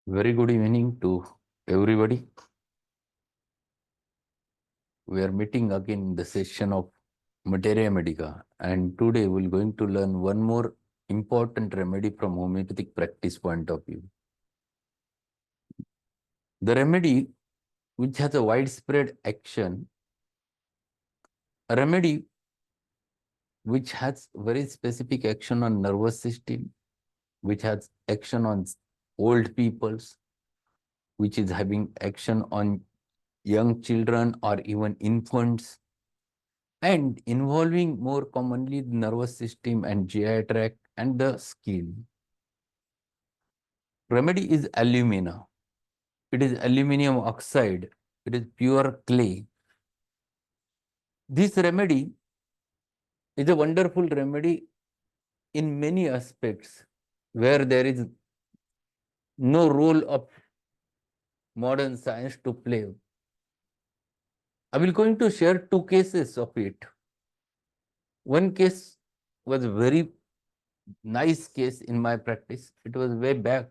Very good evening to everybody. We are meeting again in the session of Materia Medica, and today we're going to learn one more important remedy from homeopathic practice point of view. The remedy which has a widespread action, a remedy which has very specific action on nervous system, which has action on old peoples, which is having action on young children or even infants, and involving more commonly the nervous system and GI tract and the skin. Remedy is alumina. It is aluminum oxide. It is pure clay. This remedy is a wonderful remedy in many aspects where there is no role of modern science to play. I will going to share two cases of it. One case was a very nice case in my practice. It was way back.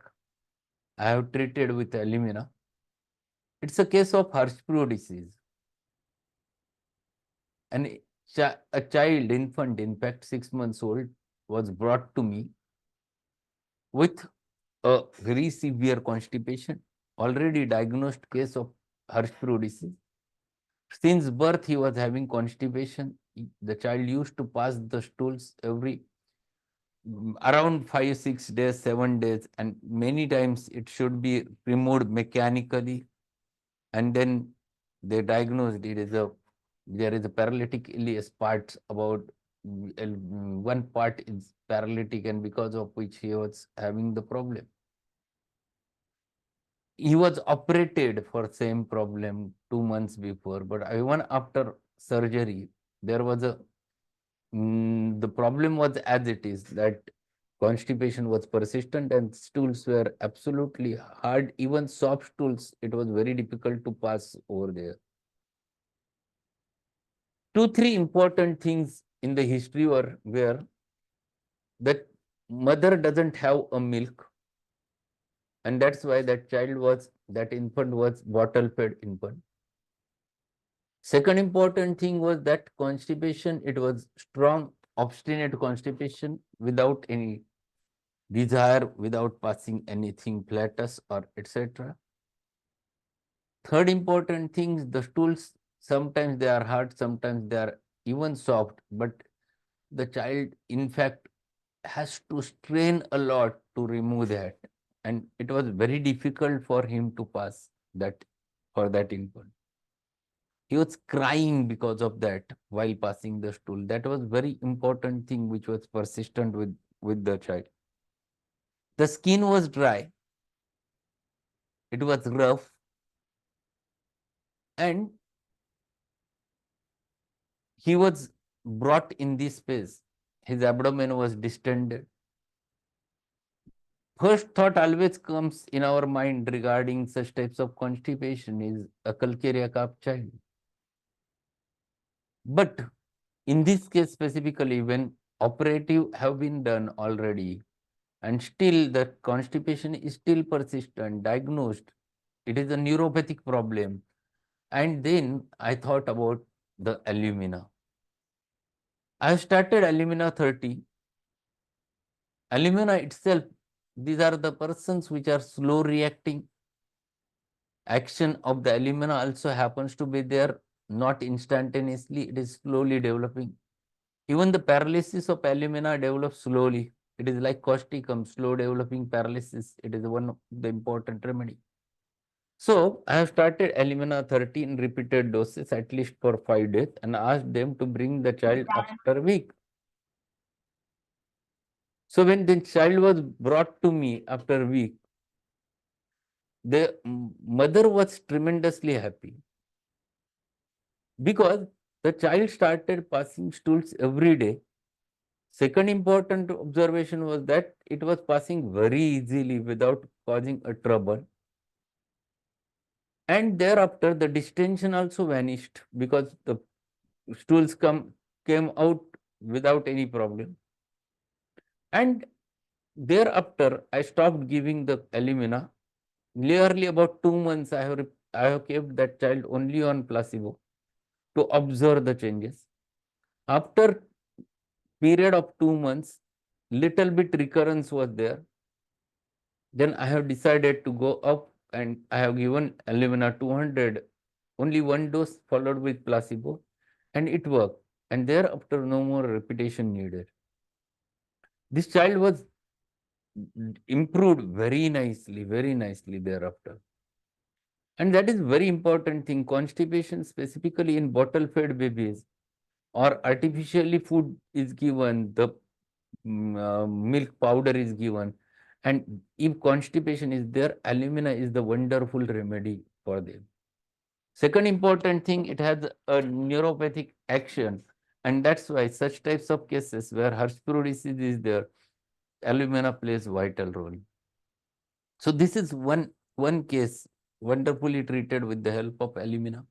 I have treated with alumina. It's a case of Hirschsprung disease. And a child, infant, in fact 6 months old, was brought to me with a very severe constipation, already diagnosed case of Hirschsprung disease. Since birth, he was having constipation. The child used to pass the stools every around 5, 6 days, 7 days, and many times it should be removed mechanically. And then they diagnosed it as there is a paralytic ileus part about one part is paralytic, and because of which he was having the problem. He was operated for same problem 2 months before, but even after surgery, there was the problem was as it is, that constipation was persistent and stools were absolutely hard. Even soft stools, it was very difficult to pass over there. 2, 3 important things in the history were where that mother doesn't have a milk, and that's why that infant was bottle fed infant. Second important thing was that constipation, it was strong, obstinate constipation without any desire, without passing anything, flatus or etc. Third important thing, the stools, sometimes they are hard, sometimes they are even soft, but the child, in fact, has to strain a lot to remove that. And it was very difficult for him to pass that for that infant. He was crying because of that while passing the stool. That was very important thing which was persistent with the child. The skin was dry. It was rough. And he was brought in this space. His abdomen was distended. First thought always comes in our mind regarding such types of constipation is a calcarea calf child. But in this case specifically, when operative have been done already, and still the constipation is still persistent, diagnosed, it is a neuropathic problem. And then I thought about the alumina. I started alumina 30. Alumina itself, these are the persons which are slow reacting. Action of the alumina also happens to be there, not instantaneously, it is slowly developing. Even the paralysis of alumina develops slowly. It is like causticum, slow developing paralysis. It is one of the important remedy. So I have started alumina 30 in repeated doses, at least for 5 days, and asked them to bring the child after a week. So when the child was brought to me after a week, the mother was tremendously happy because the child started passing stools every day. Second important observation was that it was passing very easily without causing a trouble. And thereafter, the distension also vanished because the stools came out without any problem. And thereafter, I stopped giving the alumina Nearly about 2 months, I have kept that child only on placebo to observe the changes. After period of 2 months, little bit recurrence was there. Then I have decided to go up and I have given Alumina 200, only one dose followed with placebo, and it worked. And thereafter, no more repetition needed. This child was improved very nicely thereafter. And that is very important thing. Constipation, specifically in bottle-fed babies, or artificially food is given, the milk powder is given, and if constipation is there, alumina is the wonderful remedy for them. Second important thing, it has a neuropathic action, and that's why such types of cases where Hirschsprung disease is there, alumina plays vital role. So this is one case wonderfully treated with the help of alumina.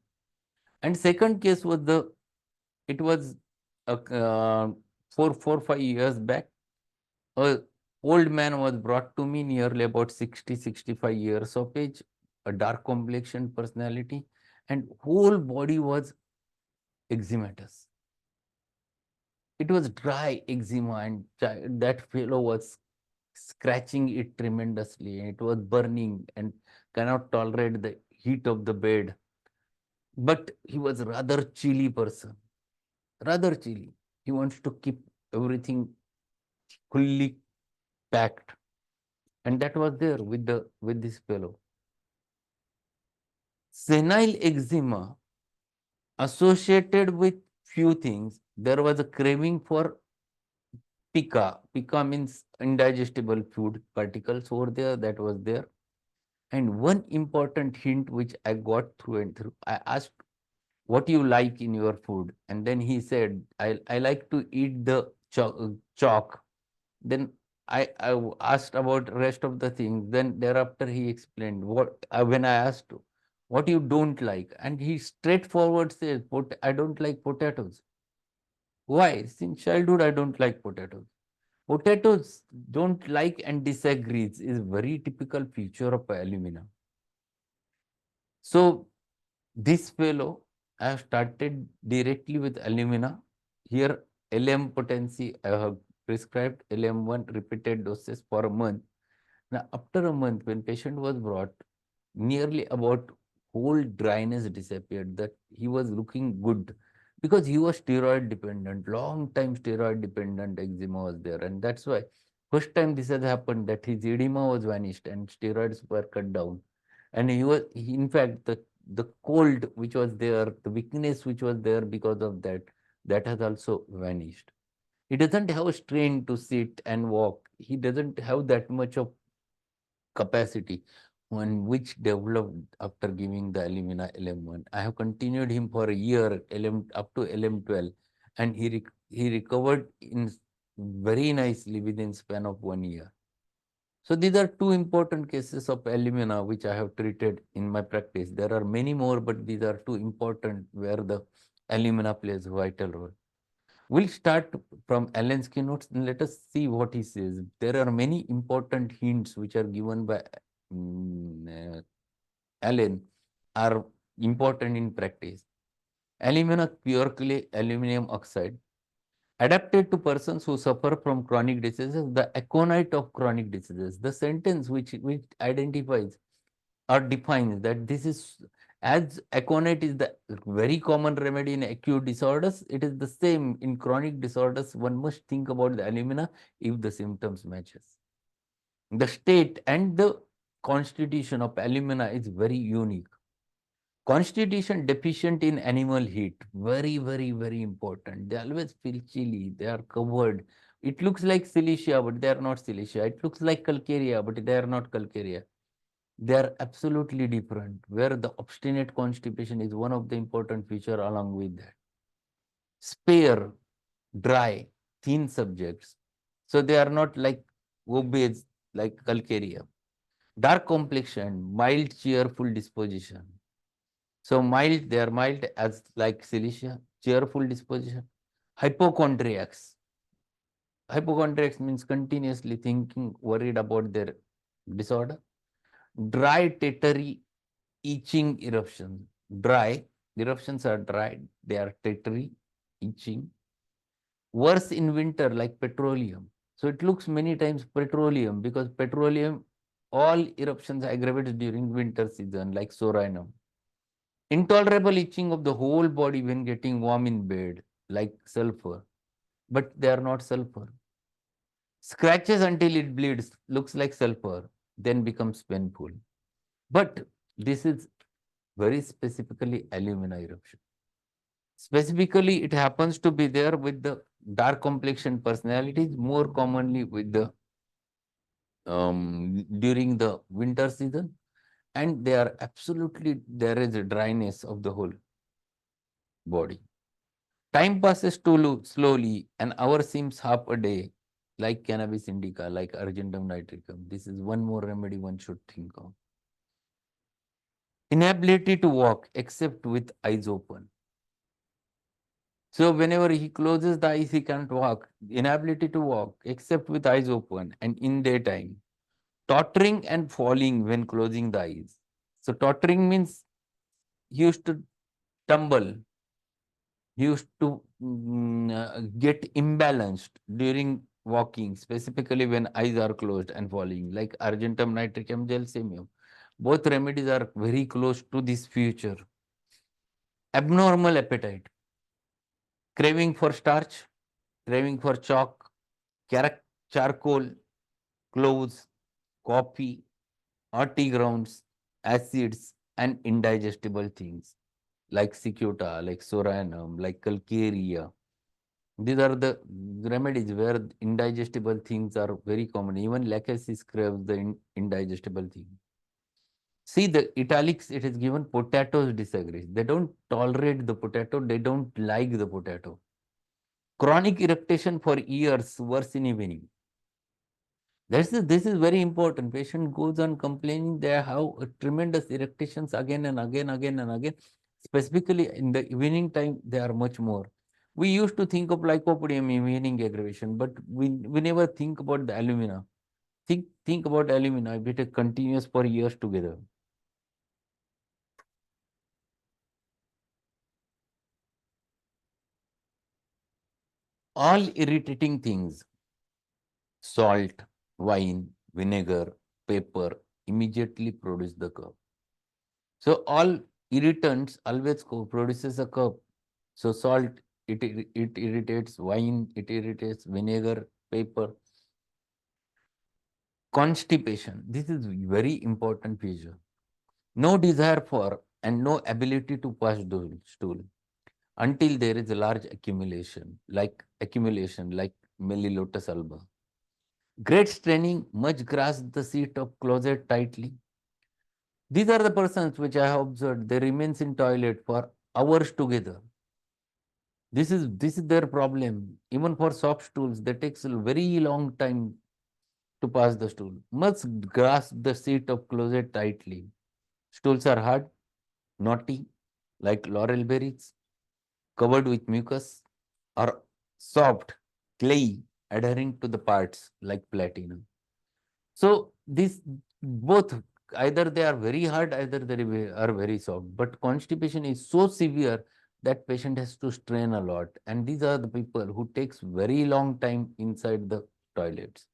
And second case was it was 5 years back. A old man was brought to me, nearly about 60-65 years of age, a dark complexion personality, and whole body was eczematous. It was dry eczema, and that fellow was scratching it tremendously, and it was burning and cannot tolerate the heat of the bed. But he was rather chilly person, rather chilly. He wants to keep everything fully packed, and that was there with this fellow. Senile eczema associated with few things. There was a craving for pica. Pica means indigestible food particles over there, that was there. And one important hint which I got through and through, I asked, what you like in your food? And then he said, I like to eat the chalk. Then I asked about rest of the things. Then thereafter he explained when I asked what you don't like, and he straightforward says, I don't like potatoes. Why? Since childhood I don't like potatoes. Potatoes don't like and disagrees is very typical feature of alumina. So this fellow, I have started directly with alumina. Here, LM potency, I have prescribed LM1 repeated doses for a month. Now, after a month, when patient was brought, nearly about whole dryness disappeared, that he was looking good because he was steroid dependent, long time steroid dependent eczema was there. And that's why first time this has happened, that his edema was vanished and steroids were cut down. And in fact, the cold which was there, the weakness which was there because of that, that has also vanished. He doesn't have a strain to sit and walk. He doesn't have that much of capacity, one which developed after giving the Alumina LM1. I have continued him for a year, up to LM12, and he recovered in very nicely within span of 1 year. So these are two important cases of alumina which I have treated in my practice. There are many more, but these are two important where the alumina plays a vital role. We'll start from Alan's keynotes and let us see what he says. There are many important hints which are given by Alan are important in practice. Alumina pure clay aluminum oxide adapted to persons who suffer from chronic diseases, the aconite of chronic diseases. The sentence which identifies or defines that this is, as aconite is the very common remedy in acute disorders, it is the same in chronic disorders. One must think about the alumina if the symptoms matches. The state and the constitution of alumina is very unique. Constitution deficient in animal heat, very important. They always feel chilly, they are covered. It looks like silicia, but they are not silicia. It looks like calcarea, but they are not calcarea. They are absolutely different, where the obstinate constipation is one of the important feature along with that. Spare, dry, thin subjects. So they are not like obese, like calcarea. Dark complexion, mild, cheerful disposition. So mild, they are mild as like silicia, cheerful disposition. Hypochondriacs. Hypochondriacs means continuously thinking, worried about their disorder. Dry, tetery, itching eruptions. Dry, eruptions are dry, they are tetery, itching. Worse in winter, like petroleum. So it looks many times petroleum, because petroleum, all eruptions aggravate during winter season, like sorinum. Intolerable itching of the whole body when getting warm in bed, like sulfur, but they are not sulfur. Scratches until it bleeds, looks like sulfur, then becomes painful. But this is very specifically alumina eruption. Specifically, it happens to be there with the dark complexion personalities, more commonly with the during the winter season, and they are absolutely, there is a dryness of the whole body. Time passes too slowly, an hour seems half a day, like cannabis indica, like argentum nitricum. This is one more remedy one should think of. Inability to walk except with eyes open. So whenever he closes the eyes, he can't walk. Inability to walk except with eyes open and in daytime. Tottering and falling when closing the eyes. So tottering means he used to tumble. He used to get imbalanced during walking, specifically when eyes are closed and falling, like argentum nitricum gel semium. Both remedies are very close to this future. Abnormal appetite, craving for starch, craving for chalk, charcoal, cloves, coffee, hearty grounds, acids, and indigestible things like cicuta, like soranum, like calcarea. These are the remedies where indigestible things are very common. Even lachasis craves the indigestible thing. See the italics, it is given potatoes disagree. They don't tolerate the potato, they don't like the potato. Chronic irritation for years, worse in evening. This is very important. Patient goes on complaining they have tremendous irritations again and again, again and again. Specifically in the evening time, they are much more. We used to think of lycopodium evening aggravation, but we never think about the alumina. Think about alumina if it is continuous for years together. All irritating things, salt, wine, vinegar, pepper, immediately produce the cough. So all irritants always produces a cough. So salt, it irritates, wine, it irritates, vinegar, pepper. Constipation, this is very important feature. No desire for and no ability to pass stool until there is a large accumulation like Melilotus alba. Great straining, much grasp the seat of closet tightly. These are the persons which I have observed, they remains in toilet for hours together. This is their problem. Even for soft stools, they takes a very long time to pass the stool. Must grasp the seat of closet tightly. Stools are hard, knotty, like laurel berries, covered with mucus, or soft, clay, adhering to the parts like platinum. So these both, either they are very hard, either they are very soft. But constipation is so severe that patient has to strain a lot. And these are the people who takes very long time inside the toilets.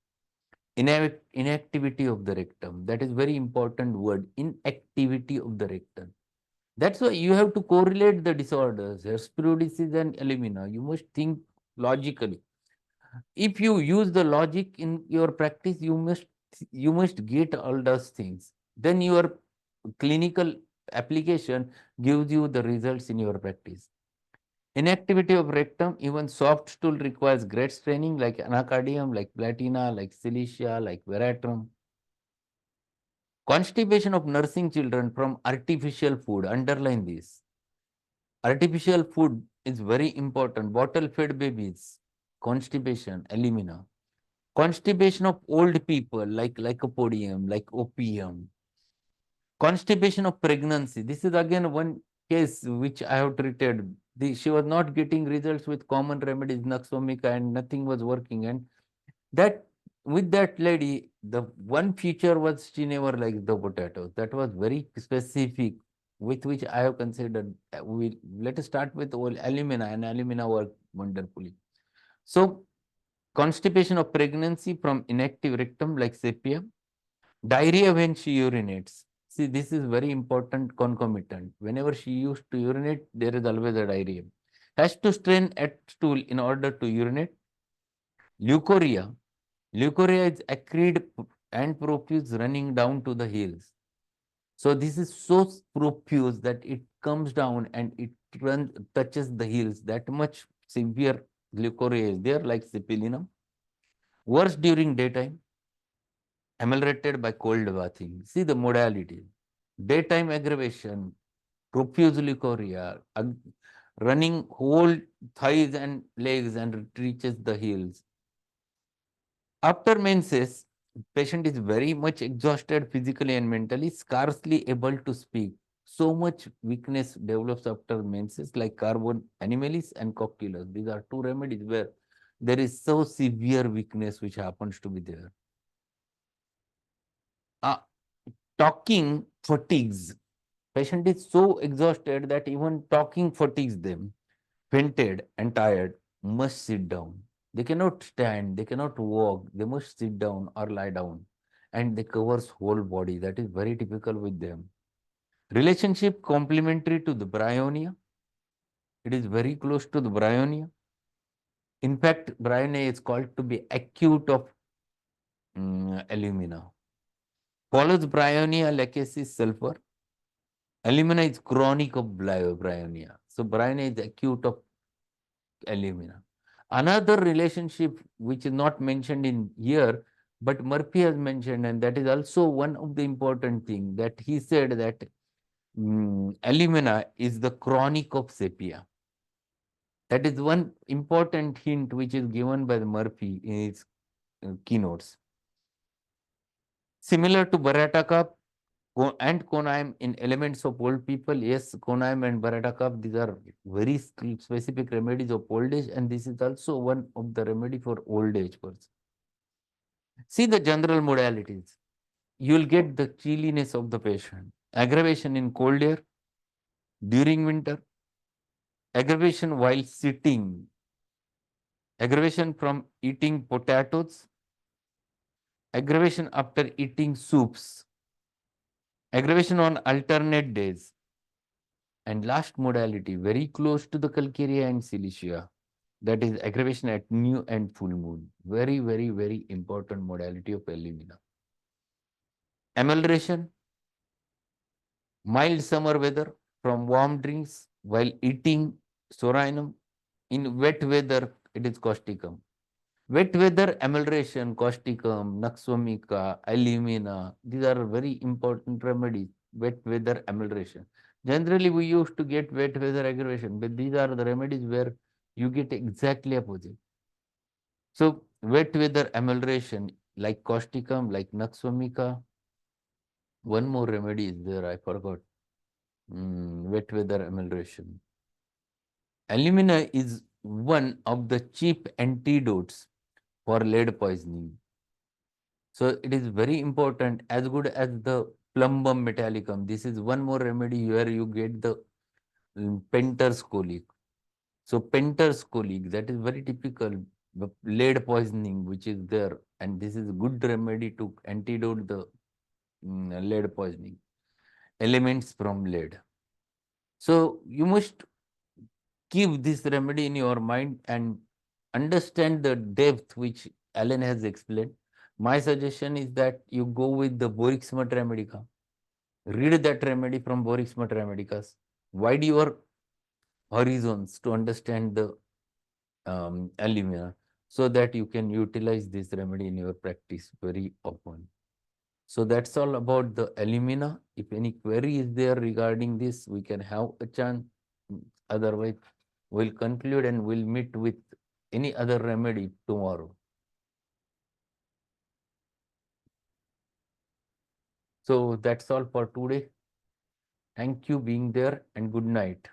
Inactivity of the rectum. That is very important word. Inactivity of the rectum. That's why you have to correlate the disorders, Hesperoidesis and alumina. You must think logically. If you use the logic in your practice, you must get all those things. Then your clinical application gives you the results in your practice. Inactivity of rectum, even soft stool requires great straining like anacardium, like platina, like silicia, like veratrum. Constipation of nursing children from artificial food, underline this. Artificial food is very important. Bottle fed babies, constipation, alumina. Constipation of old people like lycopodium, like opium. Constipation of pregnancy. This is again one case which I have treated. She was not getting results with common remedies, Naxomica, and nothing was working. And that with that lady, the one feature was she never liked the potatoes. That was very specific, with which I have considered. Let us start with all alumina, and alumina work wonderfully. So, constipation of pregnancy from inactive rectum like sepia, diarrhea when she urinates. See, this is very important concomitant. Whenever she used to urinate, there is always a diarrhea. Has to strain at stool in order to urinate. Leukorrhea. Leukorrhea is acrid and profuse running down to the heels. So this is so profuse that it comes down and it touches the heels. That much severe leukorrhea is there, like syphilinum. Worse during daytime, ameliorated by cold bathing. See the modality. Daytime aggravation, profuse leukorrhea, running whole thighs and legs and reaches the heels. After menses, patient is very much exhausted physically and mentally, scarcely able to speak. So much weakness develops after menses, like carbon animalis and cocculus. These are two remedies where there is so severe weakness which happens to be there. Uh, Talking fatigues. Patient is so exhausted that even talking fatigues them. Fainted and tired, must sit down. They cannot stand, they cannot walk, they must sit down or lie down. And they covers whole body. That is very typical with them. Relationship complementary to the bryonia. It is very close to the bryonia. In fact, bryonia is called to be acute of alumina. Follows bryonia lachesis sulfur. Alumina is chronic of bryonia. So bryonia is acute of alumina. Another relationship which is not mentioned in here, but Murphy has mentioned, and that is also one of the important thing that he said that alumina is the chronic of sepia. That is one important hint which is given by the Murphy in his keynotes. Similar to Barata cup and Conaim in elements of old people, yes, Conaim and Barata cup, these are very specific remedies of old age, and this is also one of the remedy for old age person. See the general modalities. You will get the chilliness of the patient, aggravation in cold air during winter, aggravation while sitting, aggravation from eating potatoes, aggravation after eating soups, aggravation on alternate days, and last modality, very close to the calcarea and silicia, that is aggravation at new and full moon. Very, very, very important modality of alumina. Amelioration, mild summer weather from warm drinks while eating soranum. In wet weather, it is causticum. Wet weather amelioration, causticum, naxomica, alumina, these are very important remedies. Wet weather amelioration. Generally, we used to get wet weather aggravation, but these are the remedies where you get exactly opposite. So, wet weather amelioration, like causticum, like naxomica. One more remedy is there, I forgot. Wet weather amelioration. Alumina is one of the cheap antidotes for lead poisoning. So it is very important, as good as the plumbum metallicum. This is one more remedy where you get the Penter's colic. So Penter's colic, that is very typical the lead poisoning which is there, and this is a good remedy to antidote the lead poisoning. Elements from lead. So you must keep this remedy in your mind and understand the depth which Alan has explained. My suggestion is that you go with the Borix Remedica. Read that remedy from Borix Remedicas. Widen your horizons to understand the alumina so that you can utilize this remedy in your practice very often. So that's all about the alumina. If any query is there regarding this, we can have a chance. Otherwise, we'll conclude and we'll meet with any other remedy tomorrow. So that's all for today. Thank you being there and good night.